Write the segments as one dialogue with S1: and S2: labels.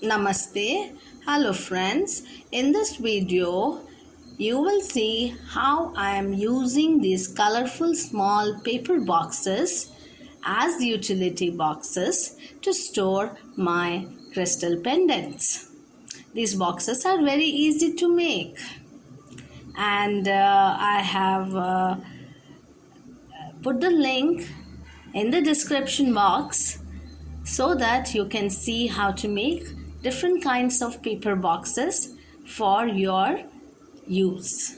S1: Namaste. Hello friends. In this video, you will see how I am using these colorful small paper boxes as utility boxes to store my crystal pendants. These boxes are very easy to make, and I have put the link in the description box so that you can see how to make different kinds of paper boxes for your use.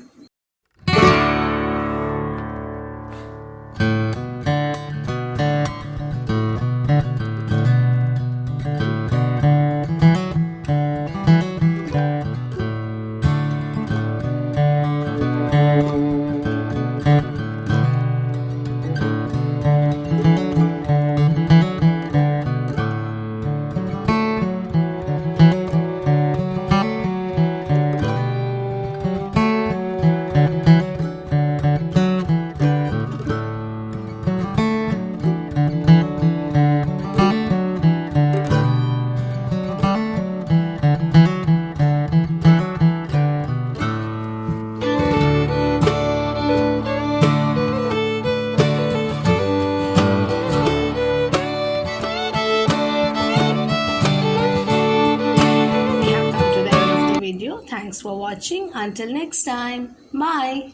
S1: We have come to the end of the video. Thanks for watching. Until next time. Bye.